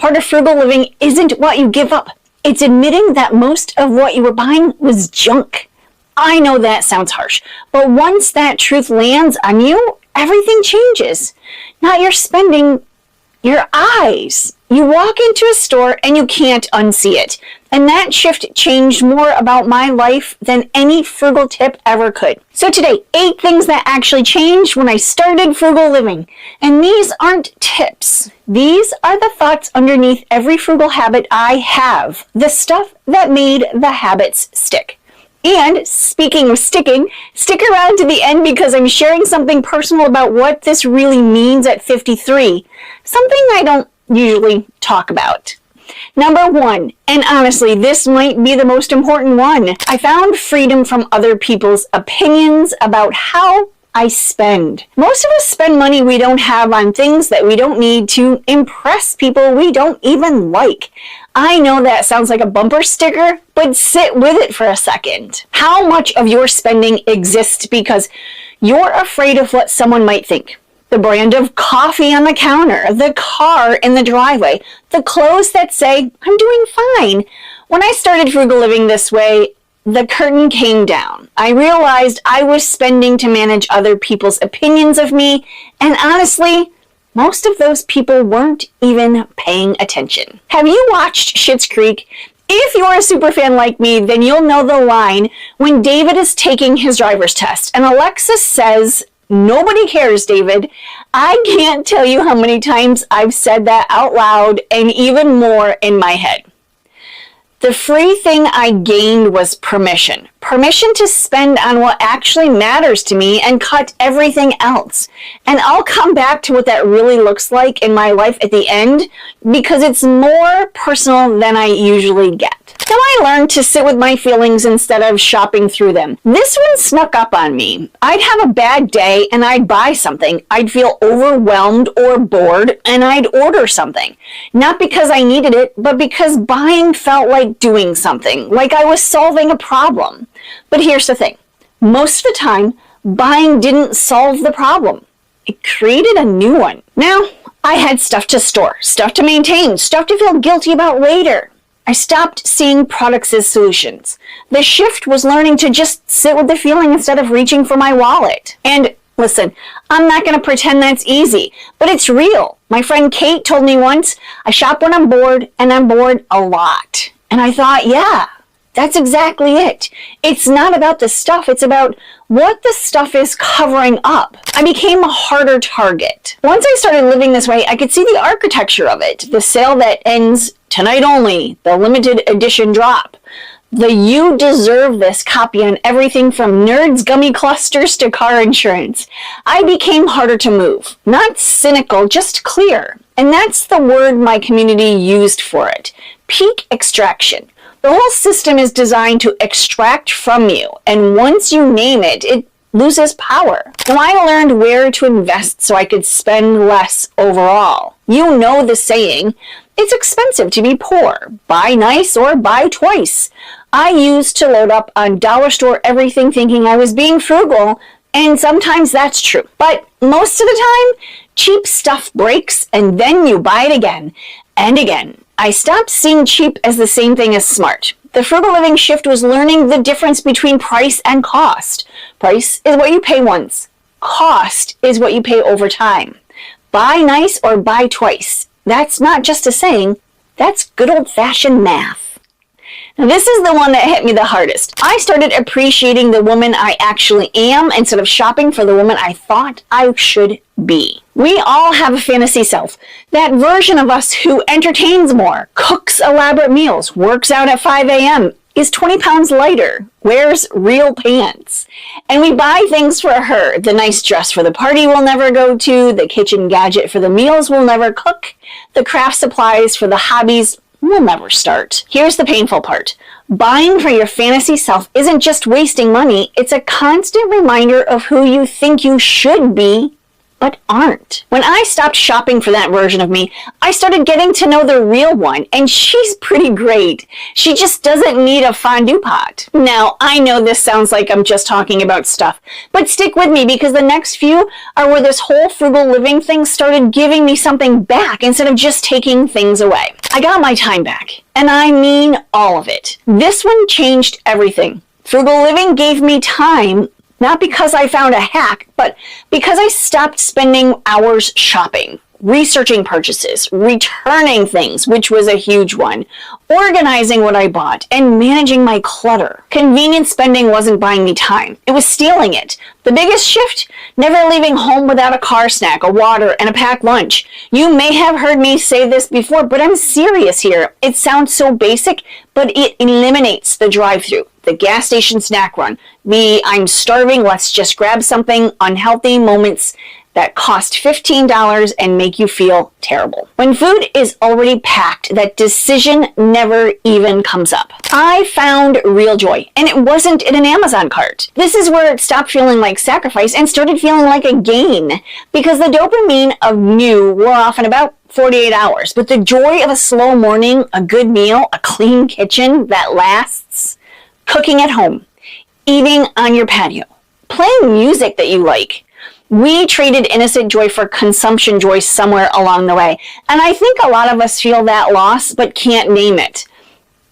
part of frugal living isn't what you give up. It's admitting that most of what you were buying was junk. I know that sounds harsh, but once that truth lands on you, everything changes. Not your spending, your eyes. You walk into a store and you can't unsee it. And that shift changed more about my life than any frugal tip ever could. So today, 8 things that actually changed when I started frugal living. And these aren't tips. These are the thoughts underneath every frugal habit I have. The stuff that made the habits stick. And speaking of sticking, stick around to the end because I'm sharing something personal about what this really means at 53. Something I don't usually talk about. Number 1, and honestly, this might be the most important one. I found freedom from other people's opinions about how I spend. Most of us spend money we don't have on things that we don't need to impress people we don't even like. I know that sounds like a bumper sticker, but sit with it for a second. How much of your spending exists because you're afraid of what someone might think? The brand of coffee on the counter, the car in the driveway, the clothes that say, I'm doing fine. When I started frugal living this way, the curtain came down. I realized I was spending to manage other people's opinions of me, and honestly, most of those people weren't even paying attention. Have you watched Schitt's Creek? If you're a superfan like me, then you'll know the line when David is taking his driver's test and Alexis says, "Nobody cares, David." I can't tell you how many times I've said that out loud and even more in my head. The free thing I gained was permission. Permission to spend on what actually matters to me and cut everything else. And I'll come back to what that really looks like in my life at the end because it's more personal than I usually get. Then I learned to sit with my feelings instead of shopping through them. This one snuck up on me. I'd have a bad day and I'd buy something. I'd feel overwhelmed or bored and I'd order something. Not because I needed it, but because buying felt like doing something, like I was solving a problem. But here's the thing. Most of the time, buying didn't solve the problem. It created a new one. Now, I had stuff to store, stuff to maintain, stuff to feel guilty about later. I stopped seeing products as solutions. The shift was learning to just sit with the feeling instead of reaching for my wallet. And listen, I'm not going to pretend that's easy, but it's real. My friend Kate told me once, I shop when I'm bored, and I'm bored a lot. And I thought, yeah, that's exactly it. It's not about the stuff, it's about what the stuff is covering up. I became a harder target. Once I started living this way, I could see the architecture of it. The sale that ends tonight only, the limited edition drop, the you deserve this copy on everything from Nerds gummy clusters to car insurance. I became harder to move. Not cynical, just clear. And that's the word my community used for it. Peak extraction. The whole system is designed to extract from you, and once you name it, it loses power. Now I learned where to invest so I could spend less overall. You know the saying, it's expensive to be poor. Buy nice or buy twice. I used to load up on dollar store everything thinking I was being frugal, and sometimes that's true. But most of the time, cheap stuff breaks and then you buy it again and again. I stopped seeing cheap as the same thing as smart. The frugal living shift was learning the difference between price and cost. Price is what you pay once. Cost is what you pay over time. Buy nice or buy twice. That's not just a saying, that's good old-fashioned math. Now this is the one that hit me the hardest. I started appreciating the woman I actually am instead of shopping for the woman I thought I should be. We all have a fantasy self. That version of us who entertains more, cooks elaborate meals, works out at 5 a.m., is 20 pounds lighter, wears real pants. And we buy things for her. The nice dress for the party we'll never go to, the kitchen gadget for the meals we'll never cook, the craft supplies for the hobbies we'll never start. Here's the painful part. Buying for your fantasy self isn't just wasting money, it's a constant reminder of who you think you should be but aren't. When I stopped shopping for that version of me, I started getting to know the real one, and she's pretty great. She just doesn't need a fondue pot. Now, I know this sounds like I'm just talking about stuff, but stick with me because the next few are where this whole frugal living thing started giving me something back instead of just taking things away. I got my time back, and I mean all of it. This one changed everything. Frugal living gave me time, not because I found a hack, but because I stopped spending hours shopping, researching purchases, returning things, which was a huge one, organizing what I bought, and managing my clutter. Convenient spending wasn't buying me time. It was stealing it. The biggest shift? Never leaving home without a car snack, a water, and a packed lunch. You may have heard me say this before, but I'm serious here. It sounds so basic, but it eliminates the drive-thru, the gas station snack run, the I'm starving, let's just grab something, unhealthy moments that cost $15 and make you feel terrible. When food is already packed, that decision never even comes up. I found real joy, and it wasn't in an Amazon cart. This is where it stopped feeling like sacrifice and started feeling like a gain, because the dopamine of new wore off in about 48 hours, but the joy of a slow morning, a good meal, a clean kitchen that lasts, cooking at home, eating on your patio, playing music that you like. We traded innocent joy for consumption joy somewhere along the way. And I think a lot of us feel that loss, but can't name it.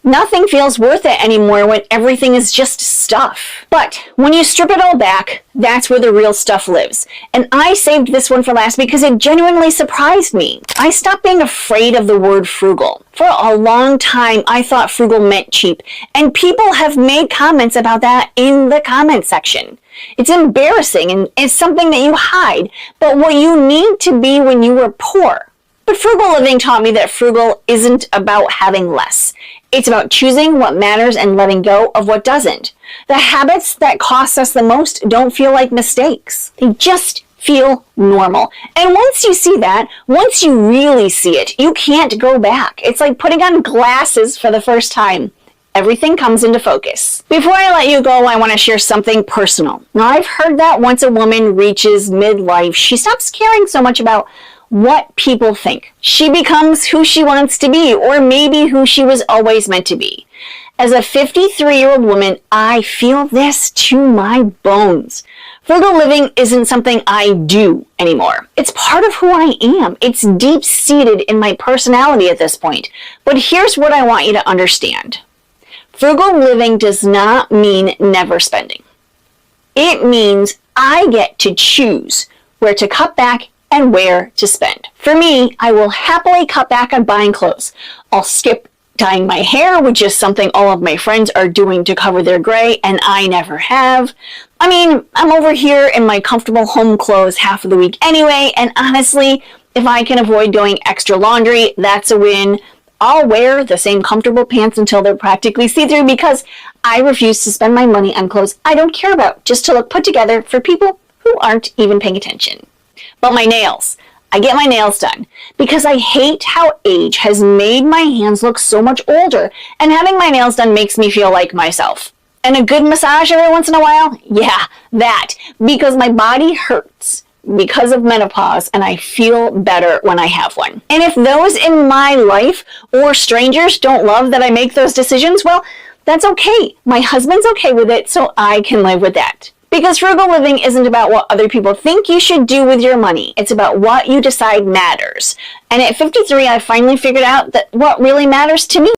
Nothing feels worth it anymore when everything is just stuff. But when you strip it all back, that's where the real stuff lives. And I saved this one for last because it genuinely surprised me. I stopped being afraid of the word frugal. For a long time, I thought frugal meant cheap. And people have made comments about that in the comment section. It's embarrassing and it's something that you hide, but what you need to be when you were poor. But frugal living taught me that frugal isn't about having less. It's about choosing what matters and letting go of what doesn't. The habits that cost us the most don't feel like mistakes. They just feel normal. And once you see that, once you really see it, you can't go back. It's like putting on glasses for the first time. Everything comes into focus. Before I let you go, I want to share something personal. Now, I've heard that once a woman reaches midlife, she stops caring so much about what people think. She becomes who she wants to be, or maybe who she was always meant to be. As a 53-year-old woman, I feel this to my bones. Frugal living isn't something I do anymore. It's part of who I am. It's deep-seated in my personality at this point. But here's what I want you to understand. Frugal living does not mean never spending. It means I get to choose where to cut back and where to spend. For me, I will happily cut back on buying clothes. I'll skip dyeing my hair, which is something all of my friends are doing to cover their gray, and I never have. I mean, I'm over here in my comfortable home clothes half of the week anyway, and honestly, if I can avoid doing extra laundry, that's a win. I'll wear the same comfortable pants until they're practically see-through because I refuse to spend my money on clothes I don't care about just to look put together for people who aren't even paying attention. But my nails. I get my nails done because I hate how age has made my hands look so much older, and having my nails done makes me feel like myself. And a good massage every once in a while? Yeah, that. Because my body hurts because of menopause, and I feel better when I have one. And if those in my life or strangers don't love that I make those decisions, well, that's okay. My husband's okay with it, so I can live with that. Because frugal living isn't about what other people think you should do with your money. It's about what you decide matters. And at 53, I finally figured out that what really matters to me